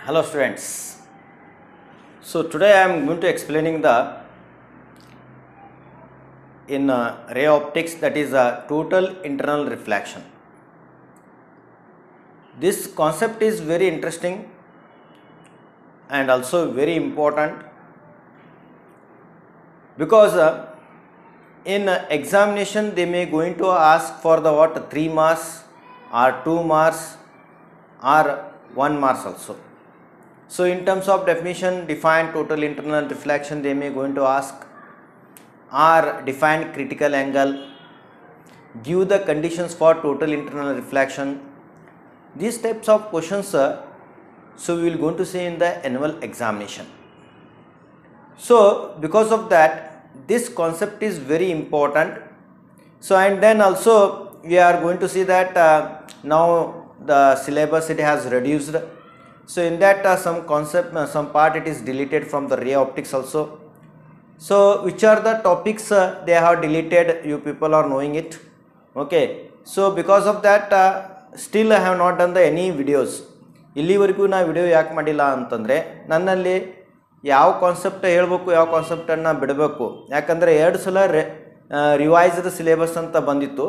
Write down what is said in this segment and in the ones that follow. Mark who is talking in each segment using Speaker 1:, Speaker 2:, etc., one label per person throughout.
Speaker 1: Hello students. So today I am going to explaining the in ray optics, that is a total internal reflection. This concept is very interesting and also very important because in examination they may going to ask for the 3 marks or 2 marks or 1 marks also. So in terms of definition, define total internal reflection they may going to ask, or define critical angle, give the conditions for total internal reflection. These types of questions so we will going to see in the annual examination. So because of that, this concept is very important. So and then also we are going to see that now the syllabus it has reduced. So in that some concept, some part it is deleted from the ray optics also. So which are the topics they have deleted, you people are knowing it. Okay, so because of that still I have not done the any videos. ಇಲ್ಲಿವರೆಗೂ ನಾ video ಯಾಕೆ ಮಾಡಿಲ್ಲ ಅಂತಂದರೆ ನನ್ನಲ್ಲಿ ಯಾವ concept ಹೇಳಬೇಕು, ಯಾವ ಕಾನ್ಸೆಪ್ಟನ್ನು ಬಿಡಬೇಕು, ಯಾಕಂದರೆ 2 ಸಲ ರಿವೈಸ್ಡ್ ಸಿಲೆಬಸ್ ಅಂತ ಬಂದಿತ್ತು.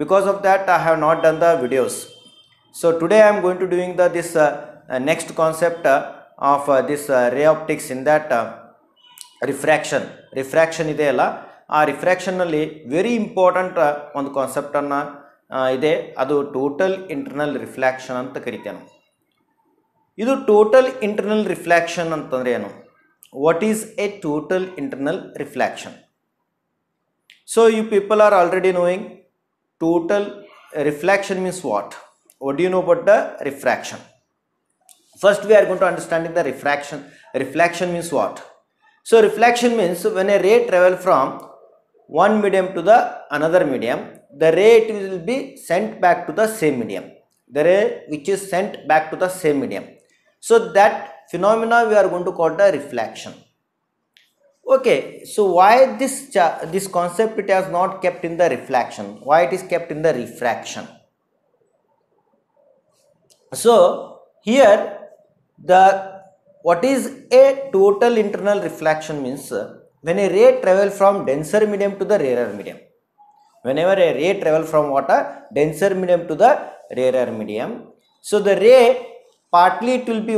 Speaker 1: Because of that I have not done the videos. So today I am going to doing the this next concept of this ray optics. In that refraction ಇದೆಯಲ್ಲ, ಆ ರಿಫ್ರ್ಯಾಕ್ಷನ್ನಲ್ಲಿ ವೆರಿ ಇಂಪಾರ್ಟೆಂಟ್ ಒಂದು ಕಾನ್ಸೆಪ್ಟನ್ನು ಇದೆ, ಅದು total internal reflection ಅಂತ ಕರಿತೇವೆ ನಾವು. ಇದು total internal reflection ಅಂತಂದರೆ ಏನು? What is a total internal reflection? So you people are already knowing total reflection means what? What do you know about the refraction? First we are going to understand the refraction. Reflection means what? So reflection means when a ray travel from one medium to the another medium, the ray it will be sent back to the same medium. The ray which is sent back to the same medium. So that phenomena we are going to call the reflection. Okay, so why this concept it has not kept in the reflection? Why it is kept in the refraction? So here what is a total internal reflection means when a ray travel from denser medium to the rarer medium. Whenever a ray travel from denser medium to the rarer medium, so the ray partly it will be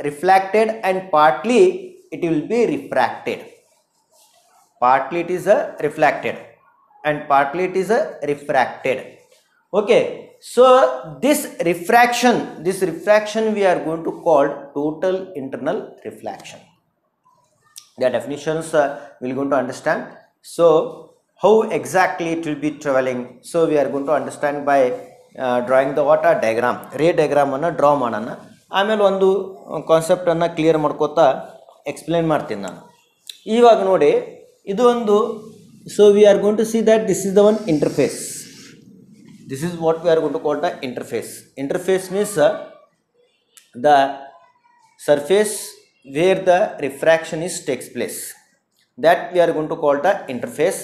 Speaker 1: reflected and partly it will be refracted. Partly it is reflected and partly it is refracted. Okay, so this refraction we are going to call total internal reflection. The definitions we are going to understand. So how exactly it will be traveling? So we are going to understand by drawing the diagram, ray diagram ಅನ್ನು draw ಮಾಡೋಣ. ಆಮೇಲೆ ಒಂದು concept ಅನ್ನು clear ಮಾಡ್ಕೋತಾ explain ಮಾಡ್ತೀನಿ ನಾನು. ಇವಾಗ ನೋಡಿ ಇದು ಒಂದು, so we are going to see that this is the one interface. This is what we are going to call the interface. Interface means the surface where the refraction takes place. That we are going to call the interface,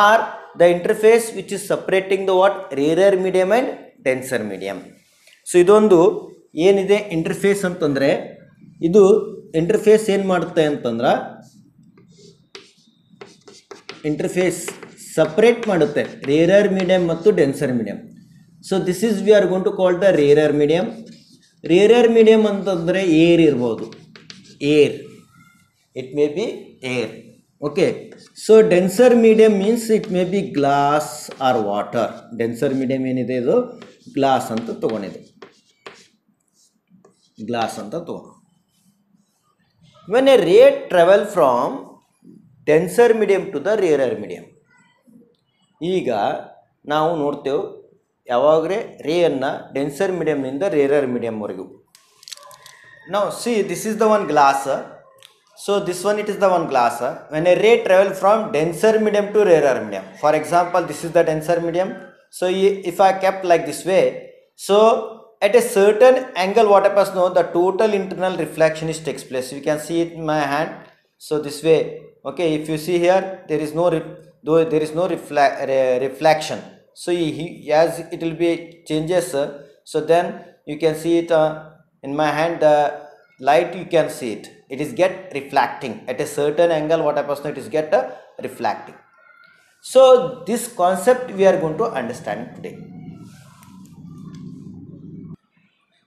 Speaker 1: or the interface which is separating the rarer medium and denser medium. So ಇದೊಂದು ಏನಿದೆ interface ಅಂತಂದರೆ, ಇದು interface ಏನು ಮಾಡುತ್ತೆ ಅಂತಂದ್ರೆ interface separate ಮಾಡುತ್ತೆ rarer medium ಮತ್ತು denser medium. So this is we are going to call the rarer medium. Rarer medium ಅಂತಂದರೆ ಏರ್ ಇರ್ಬೋದು, air, it may be air. Okay, so denser medium means it may be glass or water. Denser medium ಏನಿದೆ ಇದು glass ಅಂತ ತೊಗೊಂಡಿದೆ, glass ಅಂತ ತೊಗೊಂಡು. When a ray travel from denser medium to the rarer medium, ಈಗ ನಾವು ನೋಡ್ತೇವೆ ಯಾವಾಗಲೇ ರೇಯನ್ನು denser ಮೀಡಿಯಮ್ನಿಂದ rarer ಮೀಡಿಯಮ್ವರೆಗೂ. ನಾವು see this is the one glass. So this one it is the one glass. When a ray travel from denser medium to rarer medium, for example this is the denser medium. So if I kept like this way, so at a certain angle what happens now, the total internal reflection takes place. You can see it in my hand. So this way, okay, if you see here there is no reflection. So as it will be changes, so then you can see it in my hand the light, you can see it, it is get reflecting at a certain angle. What happens now, it is get reflecting. So this concept we are going to understand today.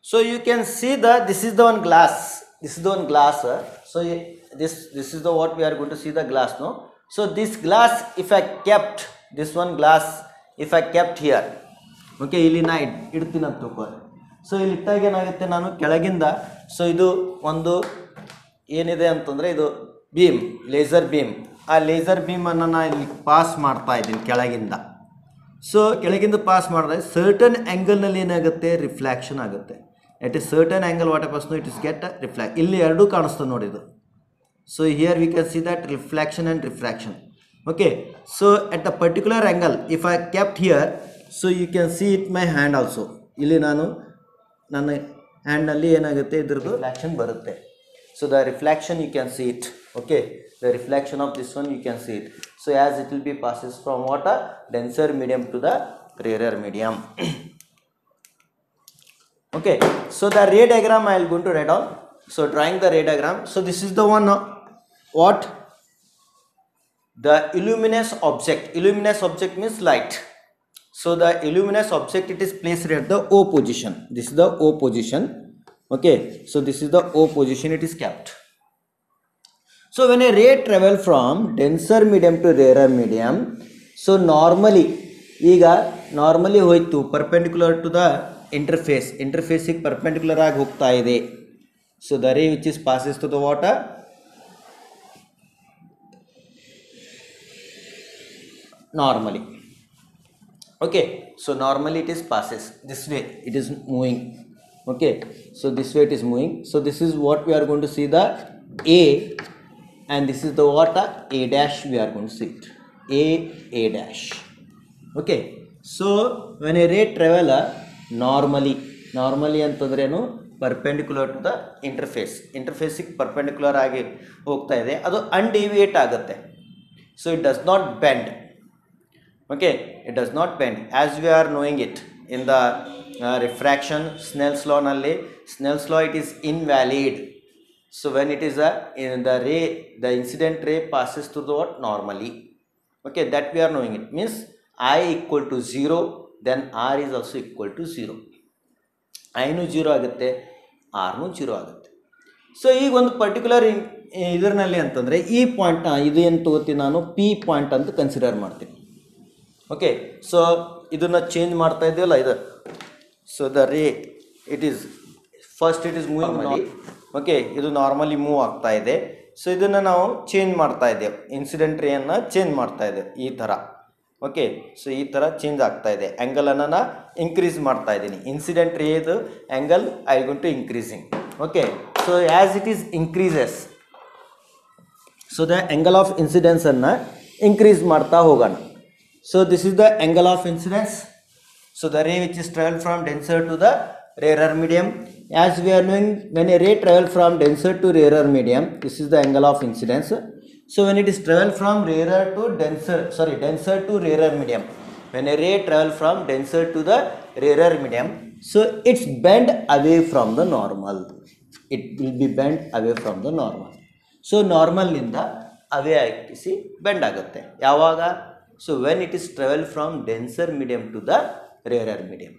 Speaker 1: So you can see that this is the one glass, this is the one glass. So this is the what we are going to see the glass, no? So this glass, if I kept this one glass, if I kept here, okay, ಇಲ್ಲಿ ನಾ ಇಡ್ತೀನಿ ಅಂತ ತಿಳ್ಕೊಳ್ಳಿ. So ಇಲ್ಲಿ ಇಟ್ಟಾಗ ಏನಾಗುತ್ತೆ, ನಾನು ಕೆಳಗಿಂದ, ಸೊ ಇದು ಒಂದು ಏನಿದೆ ಅಂತಂದರೆ ಇದು ಬೀಮ್, ಲೇಸರ್ ಬೀಮ್. ಆ ಲೇಸರ್ ಬೀಮನ್ನು ನಾನು ಇಲ್ಲಿ ಪಾಸ್ ಮಾಡ್ತಾ ಇದ್ದೀನಿ ಕೆಳಗಿಂದ. ಸೊ ಕೆಳಗಿಂದ ಪಾಸ್ ಮಾಡಿದ್ರೆ ಸರ್ಟನ್ ಆ್ಯಂಗಲ್ನಲ್ಲಿ ಏನಾಗುತ್ತೆ, ರಿಫ್ಲೆಕ್ಷನ್ ಆಗುತ್ತೆ. At a certain angle what happens it is get reflect. ಇಲ್ಲಿ ಎರಡೂ ಕಾಣಿಸ್ತದೆ ನೋಡಿ ಇದು. So here we can see that reflection and refraction. Okay, so at the particular angle if I kept here, so you can see it my hand also. ಇಲ್ಲಿ ನಾನು ನನ್ನ ಹ್ಯಾಂಡ್ನಲ್ಲಿ ಏನಾಗುತ್ತೆ, ಇದ್ರದ್ದು ರಿಫ್ಲೆಕ್ಷನ್ ಬರುತ್ತೆ. So the reflection you can see it. Okay, the reflection of this one you can see it. So as it will be passes from what, a denser medium to the rarer medium. Okay, so the ray diagram I will going to write down. So drawing the ray diagram, so this is the one, what, the luminous object. Luminous object means light. So the luminous object, it is placed at the O position. This is the O position. Okay, so this is the O position, it is kept. So when a ray travel from denser medium to rarer medium, so normally ಹೋಯ್ತು perpendicular to the interface, interface perpendicular ಆಗಿ ಹೋಗ್ತಾ ಇದೆ. So the ray which is passes to the water, normally. Okay, so normally it is passes this way, it is moving. Okay, so this way it is moving. So this is what we are going to see, the A, and this is the what, A dash we are going to see it, A dash. Okay, so when a ray travel normally ಅಂತಂದ್ರೇನು, perpendicular to the interface, interface perpendicular ಆಗಿ ಹೋಗ್ತಾ ಇದೆ, ಅದು undeviate ಆಗುತ್ತೆ. So it does not bend. Okay, it does not bend as we are knowing it in the refraction. Snell's law nalli, Snell's law, it is invalid. So when it is in the ray, the incident ray passes through the what, normally. Okay, that we are knowing it, means I equal to 0, then R is also equal to 0. I nu 0 ಆಗುತ್ತೆ, R nu 0 ಆಗುತ್ತೆ. So ಈಗ ಒಂದು particular ಇದರಲ್ಲಿ ಅಂತಂದರೆ ಈ ಪಾಯಿಂಟ್ನ ಇದು ಏನು ತಗೋತೀನಿ ನಾನು, P ಪಾಯಿಂಟ್ ಅಂತ ಕನ್ಸಿಡರ್ ಮಾಡ್ತೀನಿ. ಓಕೆ, ಸೊ ಇದನ್ನು ಚೇಂಜ್ ಮಾಡ್ತಾ ಇದೆಯಲ್ಲ ಇದು. ಸೊ ದ ರೇ it is first it is moving ಮಾಡಿ. ಓಕೆ, ಇದು ನಾರ್ಮಲಿ ಮೂವ್ ಆಗ್ತಾ ಇದೆ. ಸೊ ಇದನ್ನು ನಾವು ಚೇಂಜ್ ಮಾಡ್ತಾ ಇದ್ದೇವೆ, ಇನ್ಸಿಡೆಂಟ್ ರೇಯನ್ನು ಚೇಂಜ್ ಮಾಡ್ತಾ ಇದ್ದೇವೆ ಈ ಥರ. ಓಕೆ, ಸೊ ಈ ಥರ ಚೇಂಜ್ ಆಗ್ತಾ ಇದೆ, ಆ್ಯಂಗಲನ್ನು ನಾನು ಇನ್ಕ್ರೀಸ್ ಮಾಡ್ತಾ ಇದ್ದೀನಿ. ಇನ್ಸಿಡೆಂಟ್ ರೇದು angle I going to increasing. Okay, so as it is increases, so the angle of ಇನ್ಸಿಡೆನ್ಸನ್ನು ಇನ್ಕ್ರೀಸ್ ಮಾಡ್ತಾ ಹೋಗೋಣ. So this is the angle of incidence. So the ray which is travel from denser to the rarer medium. As we are knowing, when a ray travel from denser to rarer medium, this is the angle of incidence. So when it is travel from denser to rarer medium, when a ray travel from denser to the rarer medium, so it's bent away from the normal. It will be bent away from the normal. So normal linda away agisi bend agutte. Yavaga? So when it is travel from denser medium to the rarer medium,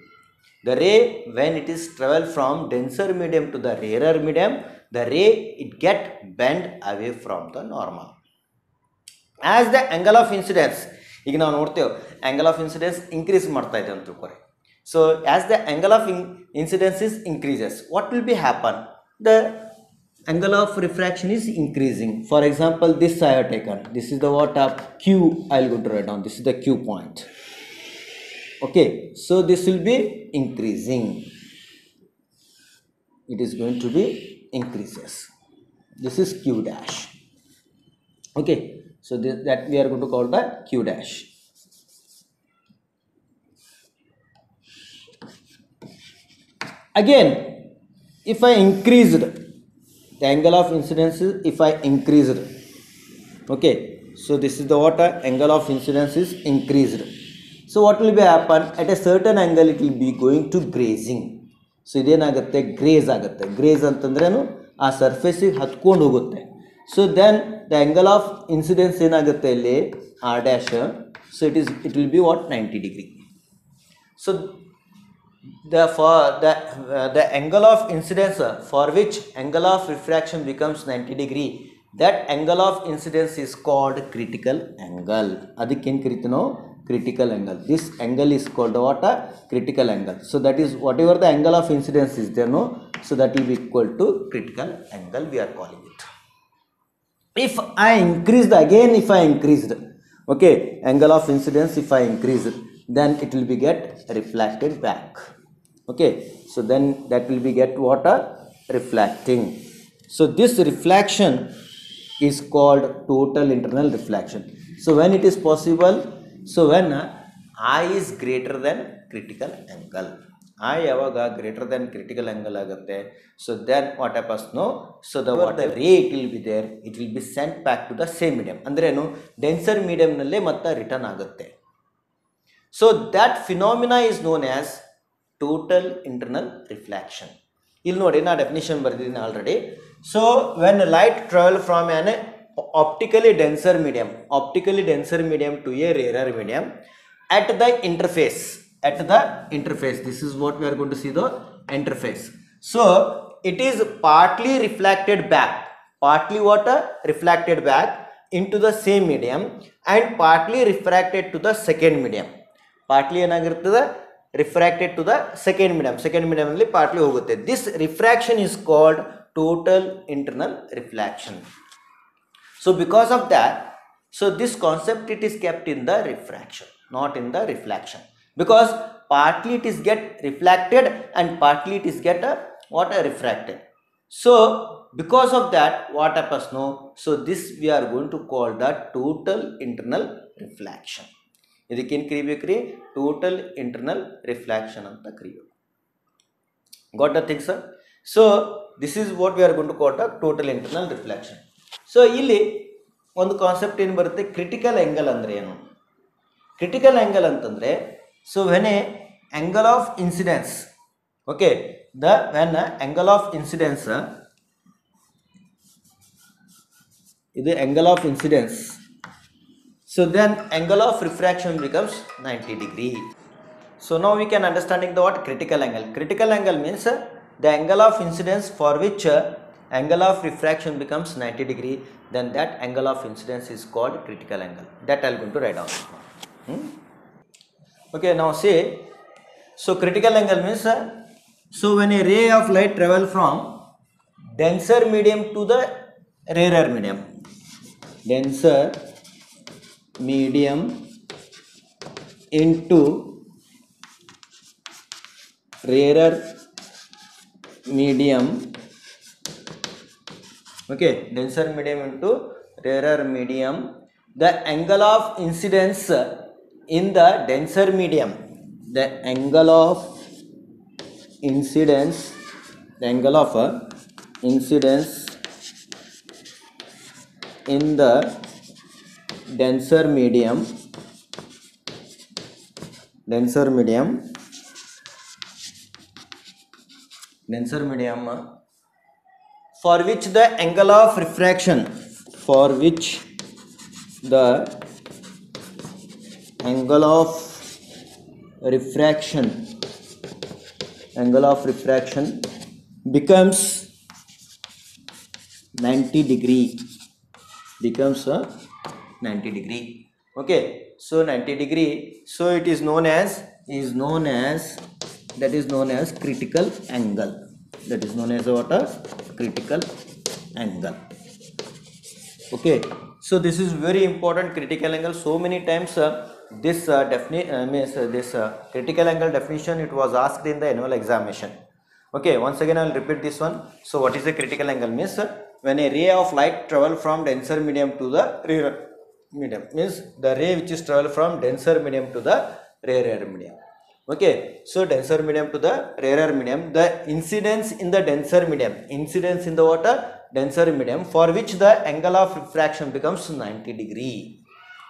Speaker 1: the ray when it is travel from denser medium to the rarer medium, the ray it get bent away from the normal. As the angle of incidence, ಈಗ ನಾವು ನೋಡ್ತೇವೆ angle of incidence increase ಮಾಡ್ತಾ ಇದೆ ಅಂತ ತಿಳ್ಕೊರಿ. So as the angle of incidence is increases, what will be happen? The angle of refraction is increasing. For example, this I have taken, this is the what of Q, I will go to write down, this is the Q point. Okay, so this will be increasing, it is going to be increases. This is Q dash. Okay, so that we are going to call the Q dash. Again, if I increased the angle of incidence, if I increased, okay, so this is the what, angle of incidence is increased. So what will be happen, at a certain angle it will be going to grazing. So ಇದೇನಾಗುತ್ತೆ, graze ಆಗುತ್ತೆ. Graze ಅಂತಂದ್ರೇನು, ಆ ಸರ್ಫೇಸಿಗೆ ಹತ್ಕೊಂಡು ಹೋಗುತ್ತೆ. So then the angle of incidence ಏನಾಗುತ್ತೆ ಇಲ್ಲಿ, R dash. So it will be what, 90 degree. So the angle of incidence for which angle of refraction becomes 90 degree, that angle of incidence is called critical angle. ಅದಕ್ಕೇನು ಕರಿತೀವಿ ನಾವು, critical angle. This angle is called what, a critical angle. So that is whatever the angle of incidence is there, no, so that will be equal to critical angle, we are calling it. If I increased, again if I increased, okay, angle of incidence, if I increase, then it will be get reflected back. Okay, so then that will be get what, a reflecting. So this reflection is called total internal reflection. So when it is possible, so when I is greater than critical angle, I ಯಾವಾಗ greater than critical angle ಆಗುತ್ತೆ, so then what happens, no, so the ray it will be there, it will be sent back to the same medium. ಅಂದ್ರೇನು, denser ಮೀಡಿಯಂನಲ್ಲೇ ಮತ್ತೆ return ಆಗುತ್ತೆ. So that phenomena is known as total internal reflection. ಇಲ್ಲಿ ನೋಡಿ, ನಾ definition ಬರೆದಿದ್ದೀನಿ already. So when light travel from an optically denser medium to a rarer medium at the interface, this is what we are going to see, the interface. So it is partly reflected back, reflected back into the same medium and partly refracted to the second medium. Partly ಏನಾಗಿರ್ತದೆ, refracted to the second medium ಅಲ್ಲಿ partly ಹೋಗುತ್ತೆ. This refraction is called total internal reflection. So because of that, so this concept it is kept in the refraction, not in the reflection, because partly it is get reflected and partly it is get refracted. So because of that, what happens, no, so this we are going to call the total internal reflection. ಇದಕ್ಕೇನು ಕರಿಬೇಕ್ರಿ, total internal reflection ಅಂತ ಕರಿಬೇಕು. Got the thing sir? So this is what we are going to call the total internal reflection. So ಇಲ್ಲಿ ಒಂದು concept ಏನು ಬರುತ್ತೆ, critical angle ಅಂದರೆ ಏನು? Critical angle ಅಂತಂದರೆ, so when a angle of incidence, okay, when angle of incidence, ಇದು angle of incidence, so then angle of refraction becomes 90 degree. So now we can understanding the what, critical angle. Critical angle means the angle of incidence for which angle of refraction becomes 90 degree, then that angle of incidence is called critical angle. That I am going to write down. Okay, now say, so critical angle means so when a ray of light travel from denser medium to the rarer medium, denser medium into rarer medium, okay, denser medium into rarer medium, the angle of incidence in the denser medium, the angle of incidence, the angle of incidence in the denser medium for which the angle of refraction, angle of refraction becomes 90 degree, okay. So 90 degree, so it is known as critical angle. That is known as what, a critical angle. Okay, so this is very important, critical angle. So many times this critical angle definition, it was asked in the annual examination. Okay, once again I will repeat this one. So what is a critical angle? Means when a ray of light travel from denser medium to the rarer medium, means the ray which is travel from denser medium to the rarer medium. Okay, so denser medium to the rarer medium, the incidence in the denser medium, denser medium, for which the angle of refraction becomes 90 degree.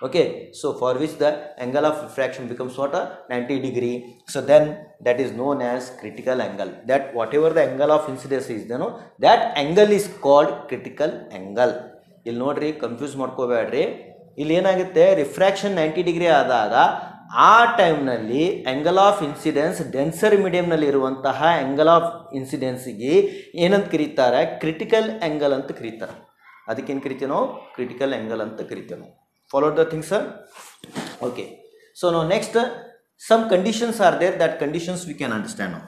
Speaker 1: Okay, so for which the angle of refraction becomes what, 90 degree. So then that is known as critical angle. That whatever the angle of incidence is, that angle is called critical angle. ಇಲ್ಲಿ ನೋಡ್ರಿ, confuse ಮಾಡ್ಕೋಬೇಡ್ರಿ. ಇಲ್ಲಿ ಏನಾಗುತ್ತೆ, refraction 90 degree ಆದಾಗ ಆ ಟೈಮ್ನಲ್ಲಿ angle of incidence denser ಮೀಡಿಯಂನಲ್ಲಿ ಇರುವಂತಹ angle of ಇನ್ಸಿಡೆನ್ಸ್ಗೆ ಏನಂತ ಕರೀತಾರೆ, ಕ್ರಿಟಿಕಲ್ ಆಂಗಲ್ ಅಂತ ಕರೀತಾರೆ. ಅದಕ್ಕೇನು ಕರಿತೀವಿ ನಾವು, ಕ್ರಿಟಿಕಲ್ ಆಂಗಲ್ ಅಂತ ಕರಿತೀವಿ ನಾವು. Follow the things, sir? Okay, so now next, some conditions are there. That conditions we can understand now.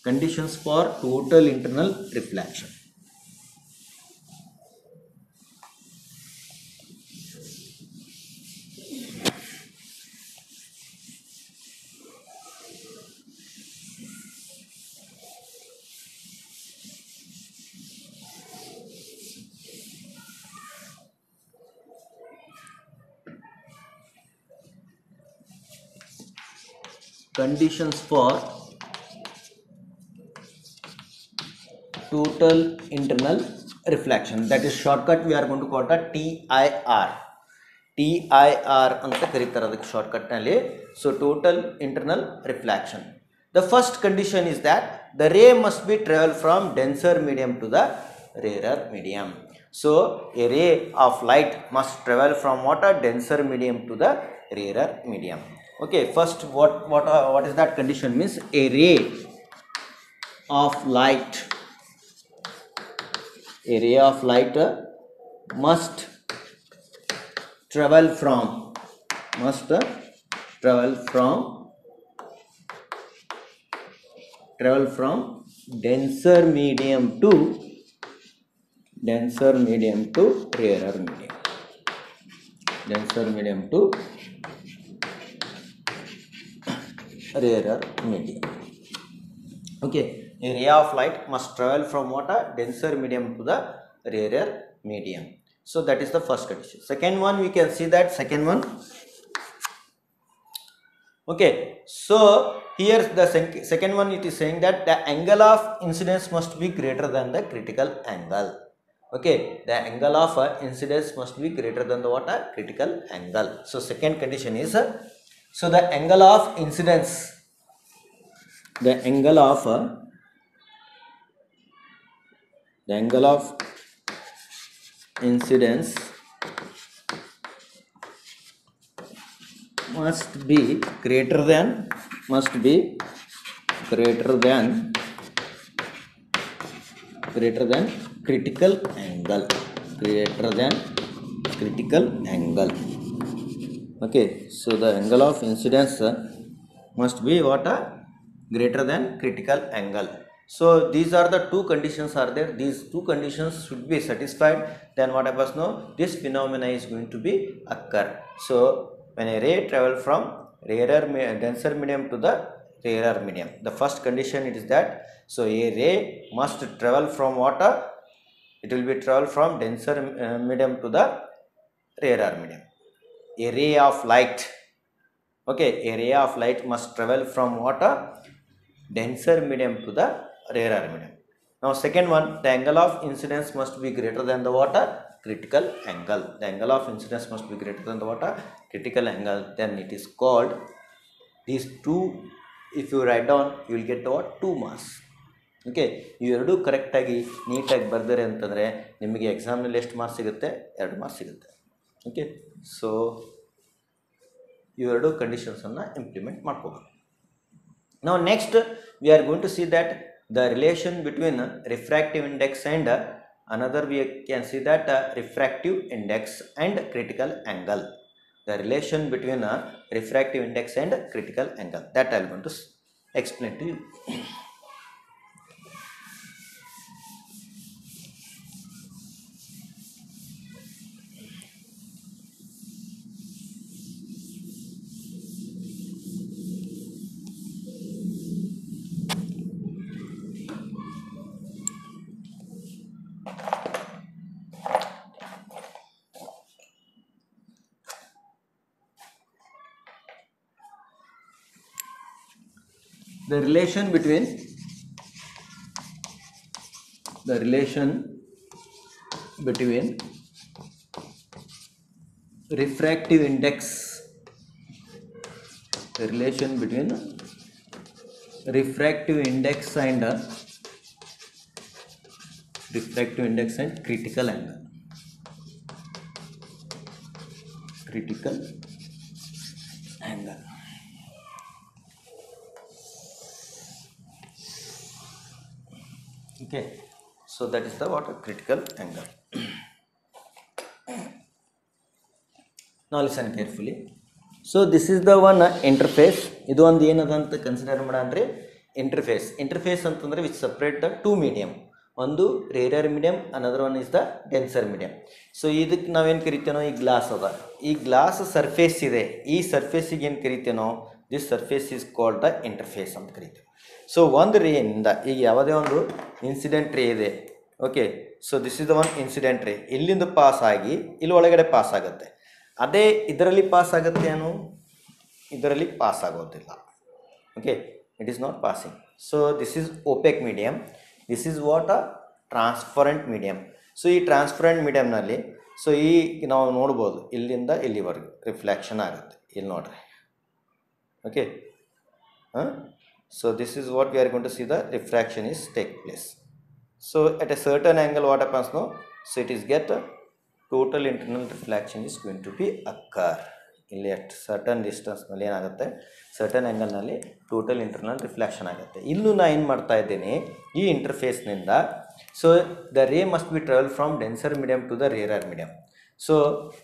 Speaker 1: Conditions for total internal reflection. Conditions for total internal reflection, that is shortcut we are going to call the TIR. TIR ಅಂತ ಕರೀತಾರೆ ಅದಕ್ಕೆ shortcut ನಲ್ಲಿ. So total internal reflection, the first condition is that the ray must be travel from denser medium to the rarer medium. So a ray of light must travel from what, a denser medium to the rarer medium. Okay, first what is that condition means, a ray of light must travel from denser medium to rarer medium. Denser medium to rarer medium. Okay, a ray of light must travel from what, a denser medium to the rarer medium. So that is the first condition. Second one, we can see that second one. Okay, so here the second one, it is saying that the angle of incidence must be greater than the critical angle. Okay, the angle of incidence must be greater than the what, critical angle. So second condition is, so the angle of incidence must be greater than critical angle. Okay, so the angle of incidence must be what, greater than critical angle. So these are the two conditions are there. These two conditions should be satisfied, then what happens now, this phenomena is going to be occur. So when a ray travel from denser medium to the rarer medium, the first condition it is that, so a ray must travel from what, it will be travel from denser medium to the rarer medium. A ray of light, okay, a ray of light must travel from what, denser medium to the rarer medium. Now second one, the angle of incidence must be greater than the what, critical angle. The angle of incidence must be greater than the what, critical angle. Then it is called, these two, if you write down, you will get what, 2 marks. Okay, ಇವೆರಡೂ ಕರೆಕ್ಟಾಗಿ ನೀಟಾಗಿ ಬರ್ದರೆ ಅಂತಂದರೆ ನಿಮಗೆ ಎಕ್ಸಾಮ್ನಲ್ಲಿ ಎಷ್ಟು marks ಸಿಗುತ್ತೆ, 2 marks ಸಿಗುತ್ತೆ. Okay, so ಇವೆರಡು ಕಂಡೀಷನ್ಸನ್ನು implement ಮಾಡ್ಕೋಬೇಕು. ನಾವು next we are going to see that the relation between refractive index and another we can see that refractive index and critical angle. The relation between refractive index and critical angle, that I am going to explain to you. The relation between refractive index, the relation between refractive index and critical angle. Critical angle. Okay, so that is the what critical angle. Now listen carefully. So this is the one interface. ಇದು ಒಂದು ಏನದ ಅಂತ consider ಮಾಡಂದ್ರೆ interface ಅಂತಂದ್ರೆ which separate the two medium. ಒಂದು rarer medium, another one is the denser medium. So ಇದಕ್ಕೆ ನಾವೇನು ಕರಿತೇನೋ, ಈ ಗ್ಲಾಸ್ ಅದ, ಈ ಗ್ಲಾಸ್ ಸರ್ಫೇಸ್ ಇದೆ, ಈ ಸರ್ಫೇಸಿಗೆ ಏನು ಕರಿತೇನೋ, this surface is called the interface ಅಂತ ಕರಿತೇವೆ. ಸೊ ಒಂದು ರೇಯಿಂದ ಈಗ ಯಾವುದೇ ಒಂದು ಇನ್ಸಿಡೆಂಟ್ ರೇ ಇದೆ, okay, so this is the one incident ರೇ, ಇಲ್ಲಿಂದ ಪಾಸ್ ಆಗಿ ಇಲ್ಲಿ ಒಳಗಡೆ ಪಾಸ್ ಆಗುತ್ತೆ. ಅದೇ ಇದರಲ್ಲಿ ಪಾಸ್ ಆಗುತ್ತೆ ಏನು, ಇದರಲ್ಲಿ ಪಾಸ್ ಆಗೋದಿಲ್ಲ. Okay, it is not passing. So this is OPEC medium, this is what a transparent medium. So ಈ ಟ್ರಾನ್ಸ್ಪರೆಂಟ್ ಮೀಡಿಯಮ್ನಲ್ಲಿ ಸೊ ಈ ನಾವು ನೋಡ್ಬೋದು ಇಲ್ಲಿಂದ ಇಲ್ಲಿವರೆಗೂ ರಿಫ್ಲೆಕ್ಷನ್ ಆಗುತ್ತೆ, ಇಲ್ಲಿ ನೋಡ್ರಿ. Okay, so this is what we are going to see, the refraction is take place. So at a certain angle what happens now, so it is get total internal reflection is going to be occur. ಇಲ್ಲಿ at certain distance ನಲ್ಲಿ ಏನಾಗುತ್ತೆ, certain ಆ್ಯಂಗಲ್ನಲ್ಲಿ total internal reflection ಆಗುತ್ತೆ. ಇಲ್ಲೂ ನಾನು ಏನು ಮಾಡ್ತಾ ಇದ್ದೀನಿ, ಈ ಇಂಟರ್ಫೇಸ್ನಿಂದ so the ray must be travel from denser medium to the rarer medium. So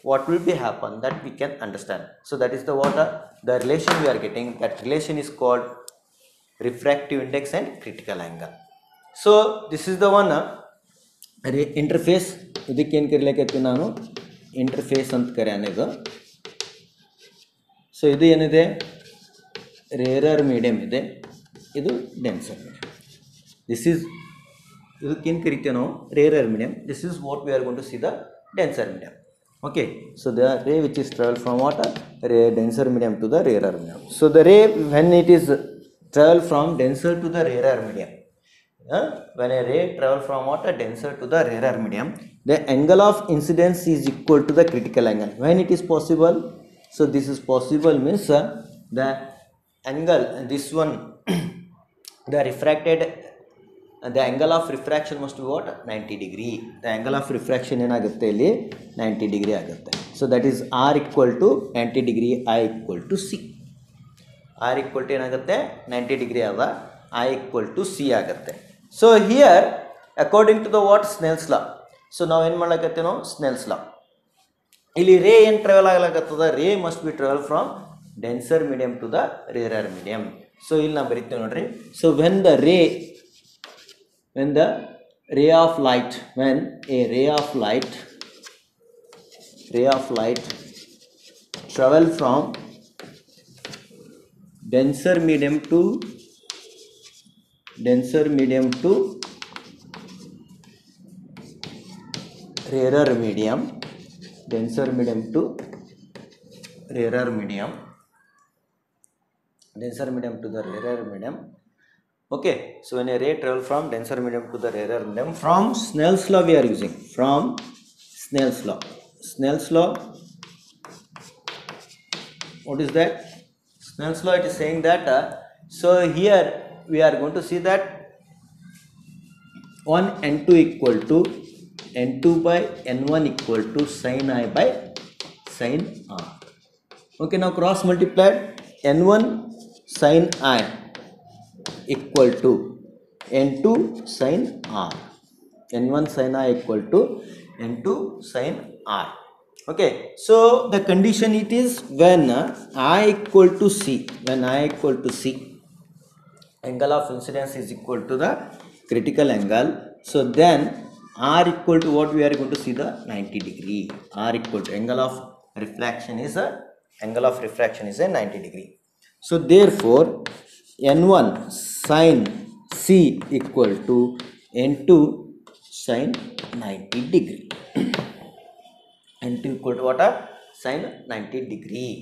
Speaker 1: what will be happen that we can understand. So that is the what the relation we are getting, that relation is called refractive index and critical angle. So this is the one interface. ಇದಕ್ಕೆ ಏನು ಕರಿಲಿಕ್ಕೆ ನಾನು interface ಅಂತ ಕರೆಯೋಣ ಇದು. So ಇದು ಏನಿದೆ, rarer medium ಇದೆ, ಇದು ಡೆನ್ಸರ್ ಮೀಡಿಯಮ್. ದಿಸ್ ಈಸ್ ಇದಕ್ಕೇನು ಕರಿತೇವೆ ನಾವು, rarer medium. This is what we are going to see the denser medium. Okay, so the ray which is travel from what denser medium to the rarer medium. So the ray when it is travel from denser to the rarer medium, when a ray travel from what denser to the rarer medium, the angle of incidence is equal to the critical angle. When it is possible, so this is possible means the angle, this one the refracted, the angle of refraction must be what, 90 degree. The angle of refraction ಏನಾಗುತ್ತೆ ಇಲ್ಲಿ 90 degree ಆಗುತ್ತೆ. So that is R equal to 90 degree, I equal to C. R equal to ಏನಾಗುತ್ತೆ 90 degree ಆದ, I equal to C ಆಗುತ್ತೆ. So here according to the what Snell's law, so ನಾವು ಏನು ಮಾಡ್ಲಕತ್ತೀವಿ ನಾವು Snell's law, ಇಲ್ಲಿ ರೇ ಏನು ಟ್ರಾವೆಲ್ ಆಗ್ಲಕತ್ತದ, ray must be travel from denser medium to the rarer medium. So ಇಲ್ಲಿ ನಾವು ಬರೀತೀವಿ ನೋಡ್ರಿ. So when a ray of light travel from denser medium to rarer medium, denser medium to rarer medium, denser medium to the rarer medium. Okay, so when a ray travel from denser medium to the rarer medium, from Snell's law we are using, from Snell's law. Snell's law, what is that? Snell's law, it is saying that so here we are going to see that 1 n2 equal to n2 by n1 equal to sin I by sin R. Okay, now cross multiplied, n1 sin I equal to n2 sin R, n1 sin I equal to n2 sin R. Okay, so the condition it is when I equal to C, angle of incidence is equal to the critical angle. So then R equal to what we are going to see, the 90 degree. R equal to angle of refraction is a 90 degree. So therefore n1 sin C equal to n2 sin 90 degree. n2 equal to what, sin 90 degree.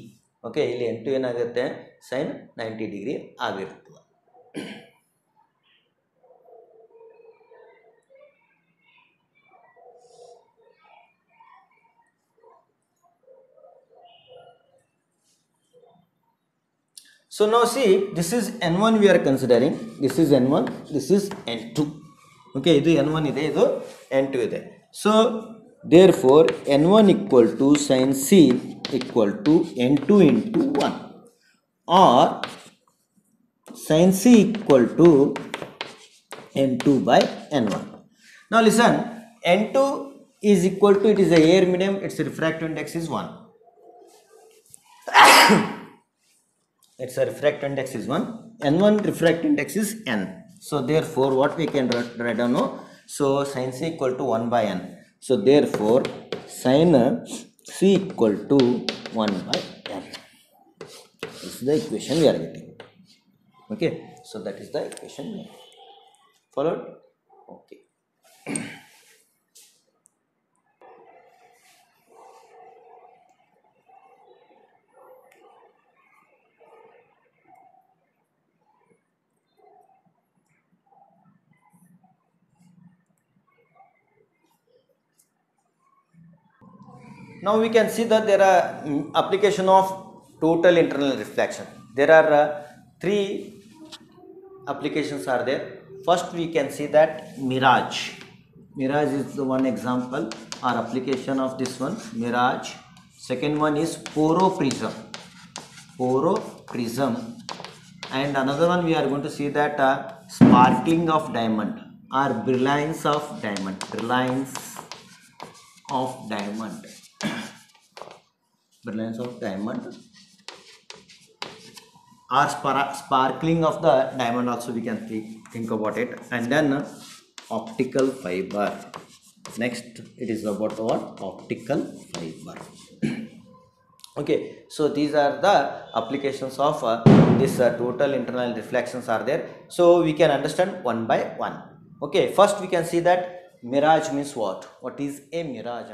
Speaker 1: Okay, ಇಲ್ಲಿ n2 ಏನಾಗುತ್ತೆ sin 90 degree ಆಗಿರ್ತದೆ. So now see, this is n1 we are considering, this is n1, this is n2. Okay, idu n1 ide, idu n2 ide. So therefore n1 equal to sin c equal to n2 into 1, or sin c equal to n2 by n1. Now listen, n2 is equal to, it is a air medium, its refractive index is 1. Its refractive index is 1, n1 refractive index is n. So therefore what we can write down now, so sin c equal to 1 by n. So therefore sin c equal to 1 by n. This is the equation we are getting. Okay, so that is the equation. Followed? Okay. Now we can see that there are application of total internal reflection. There are three applications are there. First we can see that mirage. Mirage is the one example or application of this one, mirage. Second one is poroprism. Poroprism. And another one we are going to see that sparkling of diamond or brilliance of diamond. Brilliance of diamond. Brilliance of diamond or sparkling of the diamond also we can think about it. And then optical fiber. Next it is about what? Optical fiber. Okay, so these are the applications of this total internal reflections are there. So we can understand one by one. Okay, first we can see that mirage means what? What is a mirage?